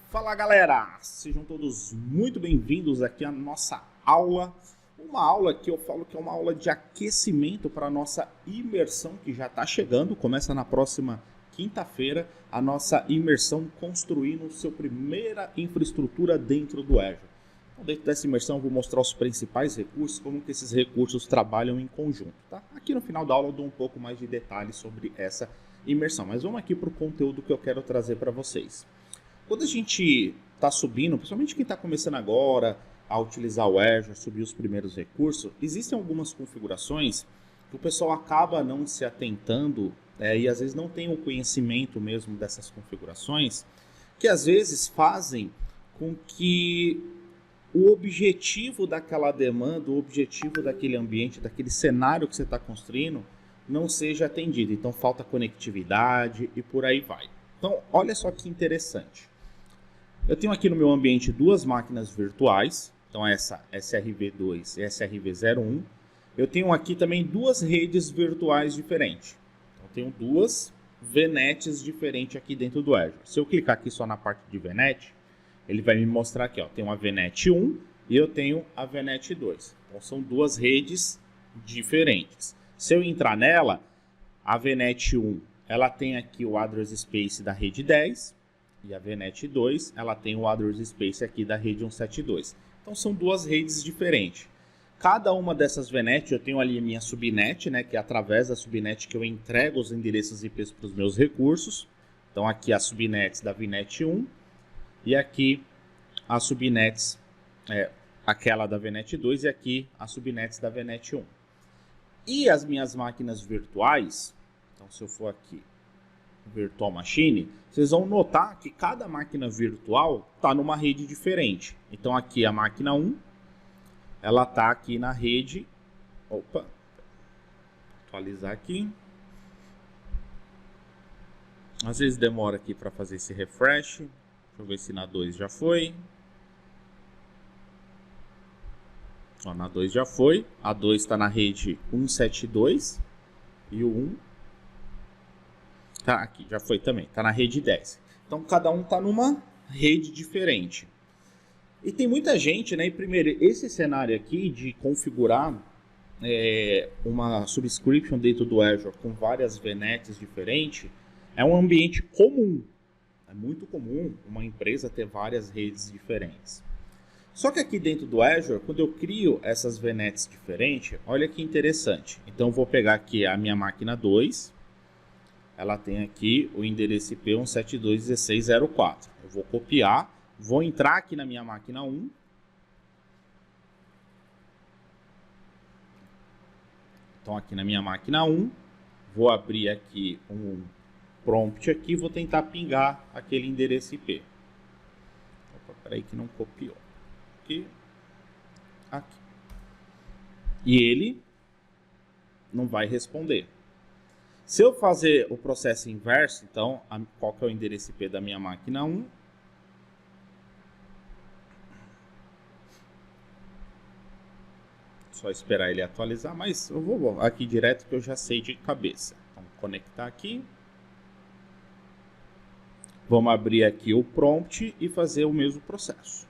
Fala galera, sejam todos muito bem-vindos aqui à nossa aula. Uma aula que eu falo que é uma aula de aquecimento para a nossa imersão que já está chegando. Começa na próxima quinta-feira a nossa imersão construindo sua primeira infraestrutura dentro do Azure. Então, dentro dessa imersão eu vou mostrar os principais recursos, como que esses recursos trabalham em conjunto. Tá? Aqui no final da aula eu dou um pouco mais de detalhes sobre essa imersão, mas vamos aqui para o conteúdo que eu quero trazer para vocês. Quando a gente está subindo, principalmente quem está começando agora a utilizar o Azure, subir os primeiros recursos, existem algumas configurações que o pessoal acaba não se atentando e às vezes não tem o conhecimento mesmo dessas configurações, que às vezes fazem com que o objetivo daquela demanda, o objetivo daquele ambiente, daquele cenário que você está construindo, não seja atendido. Então falta conectividade e por aí vai. Então olha só que interessante. Eu tenho aqui no meu ambiente duas máquinas virtuais, então essa SRV2 e SRV01. Eu tenho aqui também duas redes virtuais diferentes. Então tenho duas VNets diferentes aqui dentro do Azure. Se eu clicar aqui só na parte de VNet, ele vai me mostrar aqui, ó, tem uma VNet 1 e eu tenho a VNet 2. Então são duas redes diferentes. Se eu entrar nela, a VNet 1, ela tem aqui o address space da rede 10. E a VNet 2, ela tem o address space aqui da rede 172. Então são duas redes diferentes. Cada uma dessas VNet, eu tenho ali a minha subnet, né, que é através da subnet que eu entrego os endereços IPs para os meus recursos. Então aqui as subnets da VNet 1 e aqui as subnets, aquela da VNet 2 e aqui as subnets da VNet 1. E as minhas máquinas virtuais, então se eu for aqui, Virtual Machine, vocês vão notar que cada máquina virtual está numa rede diferente. Então aqui a máquina 1, ela está aqui na rede, atualizar aqui. Às vezes demora aqui para fazer esse refresh. Deixa eu ver se na 2 já foi. Ó, na 2 já foi. A 2 está na rede 172 e o 1 tá aqui, já foi também, tá na rede 10. Então cada um tá numa rede diferente. E tem muita gente, né? E primeiro, esse cenário aqui de configurar uma subscription dentro do Azure com várias VNets diferentes é um ambiente comum. É muito comum uma empresa ter várias redes diferentes. Só que aqui dentro do Azure, quando eu crio essas VNets diferentes, olha que interessante. Então eu vou pegar aqui a minha máquina 2. Ela tem aqui o endereço IP 172.16.04. Eu vou copiar, vou entrar aqui na minha máquina 1. Então aqui na minha máquina 1, vou abrir aqui um prompt aqui, vou tentar pingar aquele endereço IP. Opa, peraí que não copiou. Aqui. E ele não vai responder. Se eu fazer o processo inverso, então, qual que é o endereço IP da minha máquina 1? Só esperar ele atualizar, mas eu vou aqui direto que eu já sei de cabeça. Então, conectar aqui. Vamos abrir aqui o prompt e fazer o mesmo processo.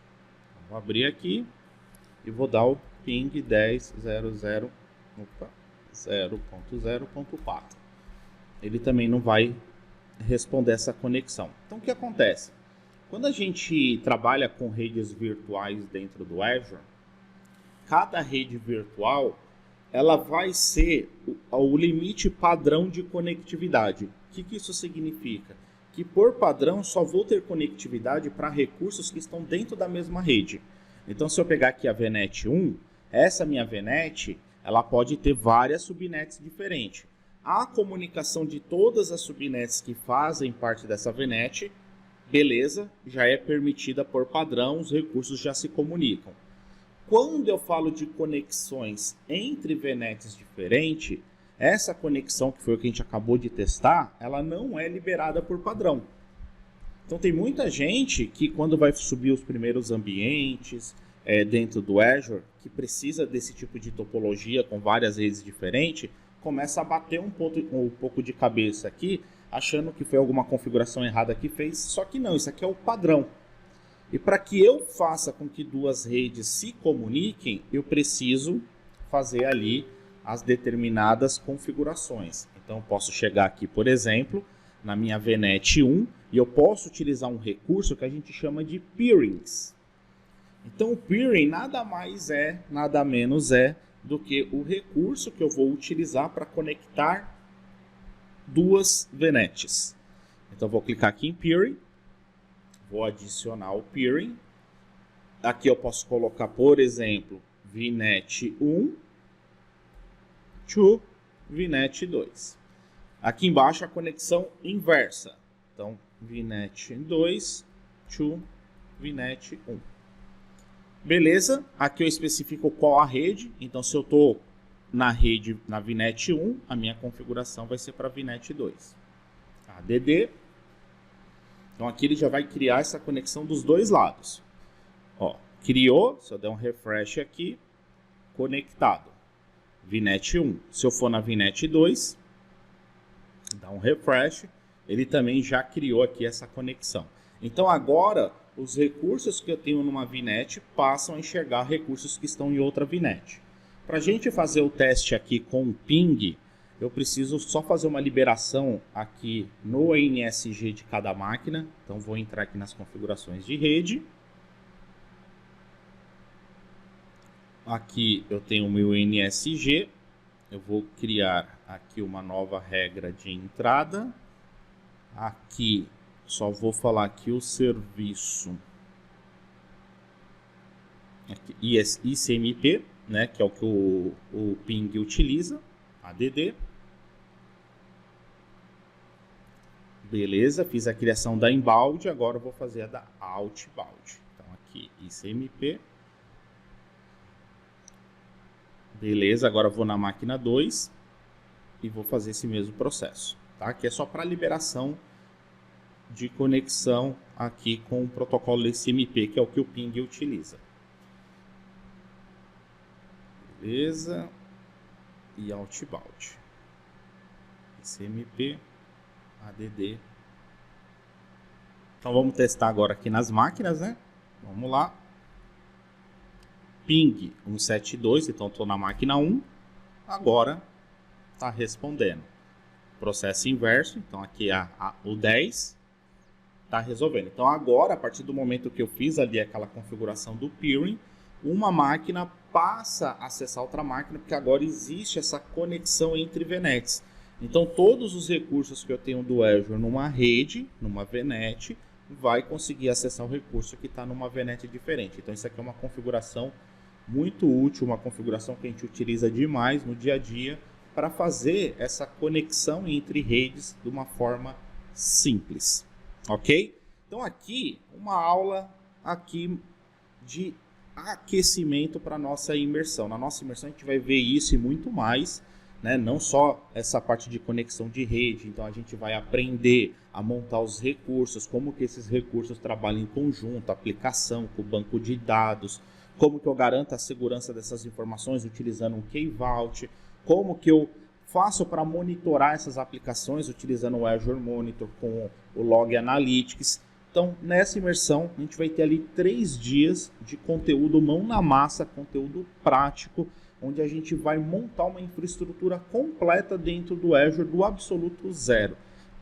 Vou abrir aqui e vou dar o ping 10.0.0.4. Ele também não vai responder essa conexão. Então o que acontece? Quando a gente trabalha com redes virtuais dentro do Azure, cada rede virtual ela vai ser o limite padrão de conectividade. O que isso significa? Que por padrão só vou ter conectividade para recursos que estão dentro da mesma rede. Então se eu pegar aqui a VNet 1, essa minha VNet, ela pode ter várias subnets diferentes. A comunicação de todas as subnets que fazem parte dessa VNet, beleza, já é permitida por padrão, os recursos já se comunicam. Quando eu falo de conexões entre VNets diferentes, essa conexão, que foi o que a gente acabou de testar, ela não é liberada por padrão. Então tem muita gente que quando vai subir os primeiros ambientes dentro do Azure, que precisa desse tipo de topologia com várias redes diferentes, começa a bater um pouco de cabeça aqui, achando que foi alguma configuração errada que fez, só que não, isso aqui é o padrão. E para que eu faça com que duas redes se comuniquem, eu preciso fazer ali as determinadas configurações. Então, eu posso chegar aqui, por exemplo, na minha VNet 1 e eu posso utilizar um recurso que a gente chama de peerings. Então, o peering nada mais é, nada menos é do que o recurso que eu vou utilizar para conectar duas VNets. Então, eu vou clicar aqui em peering, vou adicionar o peering. Aqui eu posso colocar, por exemplo, VNet 1 to VNet 2. Aqui embaixo a conexão inversa. Então, VNet 2 to VNet 1. Beleza, aqui eu especifico qual a rede. Então, se eu estou na rede, na VNet 1, a minha configuração vai ser para VNet 2. ADD. Então, aqui ele já vai criar essa conexão dos dois lados. Ó, criou, se eu der um refresh aqui, conectado. VNet 1. Se eu for na VNet 2, dá um refresh, ele também já criou aqui essa conexão. Então, agora, os recursos que eu tenho numa VNet passam a enxergar recursos que estão em outra VNet. Para a gente fazer o teste aqui com o ping, eu preciso só fazer uma liberação aqui no NSG de cada máquina. Então, vou entrar aqui nas configurações de rede. Aqui eu tenho o meu NSG. Eu vou criar aqui uma nova regra de entrada. Aqui só vou falar aqui o serviço aqui, ICMP, né, que é o que o ping utiliza, ADD. Beleza, fiz a criação da inbound, agora eu vou fazer a da outbound. Então aqui ICMP. Beleza, agora eu vou na máquina 2 e vou fazer esse mesmo processo, tá? Que é só para liberação de conexão aqui com o protocolo ICMP, que é o que o ping utiliza. Beleza. E outbound. ICMP, ADD. Então vamos testar agora aqui nas máquinas, né? Vamos lá. Ping 172, então estou na máquina 1. Agora está respondendo. Processo inverso, então aqui o 10 está resolvendo. Então agora, a partir do momento que eu fiz ali aquela configuração do peering, uma máquina passa a acessar outra máquina, porque agora existe essa conexão entre VNets. Então todos os recursos que eu tenho do Azure numa rede, numa VNet, vai conseguir acessar o recurso que está numa VNet diferente. Então isso aqui é uma configuração muito útil, uma configuração que a gente utiliza demais no dia a dia para fazer essa conexão entre redes de uma forma simples, ok? Então aqui uma aula aqui de aquecimento para nossa imersão. Na nossa imersão a gente vai ver isso e muito mais, né? Não só essa parte de conexão de rede, então a gente vai aprender a montar os recursos, como que esses recursos trabalham em conjunto, aplicação com o banco de dados, como que eu garanto a segurança dessas informações utilizando um Key Vault, como que eu faço para monitorar essas aplicações utilizando o Azure Monitor com o Log Analytics. Então, nessa imersão, a gente vai ter ali 3 dias de conteúdo mão na massa, conteúdo prático, onde a gente vai montar uma infraestrutura completa dentro do Azure do absoluto zero.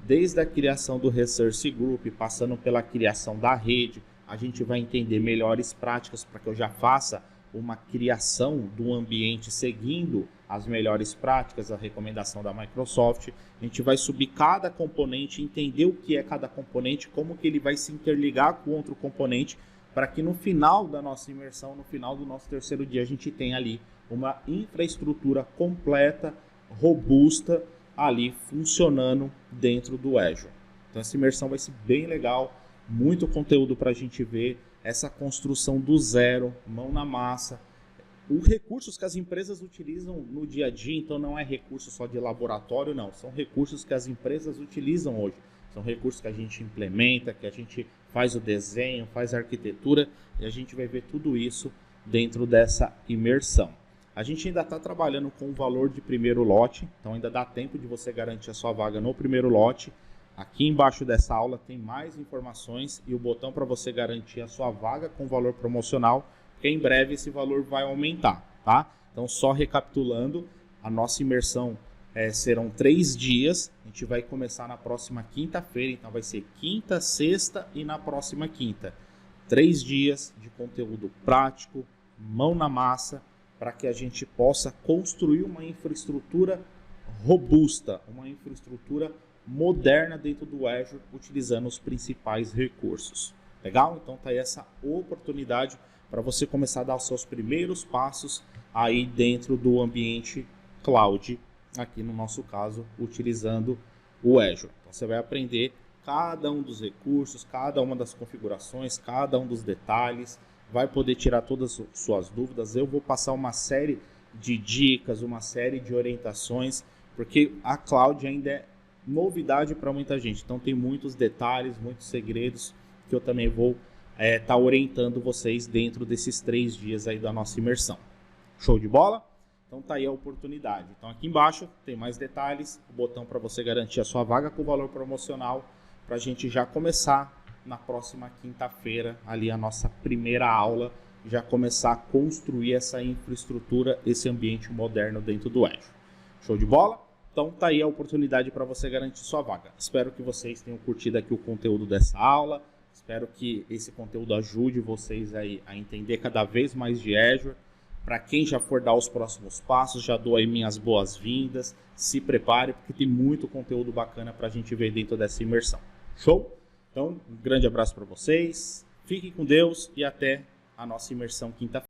Desde a criação do Resource Group, passando pela criação da rede, a gente vai entender melhores práticas para que eu já faça uma criação do ambiente seguindo as melhores práticas, a recomendação da Microsoft. A gente vai subir cada componente, entender o que é cada componente, como que ele vai se interligar com outro componente, para que no final da nossa imersão, no final do nosso 3º dia, a gente tenha ali uma infraestrutura completa, robusta, ali funcionando dentro do Azure. Então essa imersão vai ser bem legal, muito conteúdo para a gente ver, essa construção do zero, mão na massa, os recursos que as empresas utilizam no dia a dia. Então não é recurso só de laboratório, não, são recursos que as empresas utilizam hoje, são recursos que a gente implementa, que a gente faz o desenho, faz a arquitetura, e a gente vai ver tudo isso dentro dessa imersão. A gente ainda está trabalhando com o valor de primeiro lote, então ainda dá tempo de você garantir a sua vaga no primeiro lote. Aqui embaixo dessa aula tem mais informações e o botão para você garantir a sua vaga com valor promocional, porque em breve esse valor vai aumentar, tá? Então, só recapitulando, a nossa imersão serão 3 dias, a gente vai começar na próxima quinta-feira, então vai ser quinta, sexta e na próxima quinta. 3 dias de conteúdo prático, mão na massa, para que a gente possa construir uma infraestrutura robusta, uma infraestrutura moderna dentro do Azure, utilizando os principais recursos. Legal? Então tá aí essa oportunidade para você começar a dar os seus primeiros passos aí dentro do ambiente cloud, aqui no nosso caso, utilizando o Azure. Então você vai aprender cada um dos recursos, cada uma das configurações, cada um dos detalhes, vai poder tirar todas as suas dúvidas. Eu vou passar uma série de dicas, uma série de orientações, porque a cloud ainda é novidade para muita gente, então tem muitos detalhes, muitos segredos que eu também vou estar orientando vocês dentro desses 3 dias aí da nossa imersão. Show de bola? Então tá aí a oportunidade. Então aqui embaixo tem mais detalhes, o botão para você garantir a sua vaga com valor promocional, para a gente já começar na próxima quinta-feira ali a nossa primeira aula, já começar a construir essa infraestrutura, esse ambiente moderno dentro do Azure. Show de bola? Então tá aí a oportunidade para você garantir sua vaga. Espero que vocês tenham curtido aqui o conteúdo dessa aula. Espero que esse conteúdo ajude vocês aí a entender cada vez mais de Azure. Para quem já for dar os próximos passos, já dou aí minhas boas-vindas. Se prepare, porque tem muito conteúdo bacana para a gente ver dentro dessa imersão. Show? Então, um grande abraço para vocês. Fiquem com Deus e até a nossa imersão quinta-feira.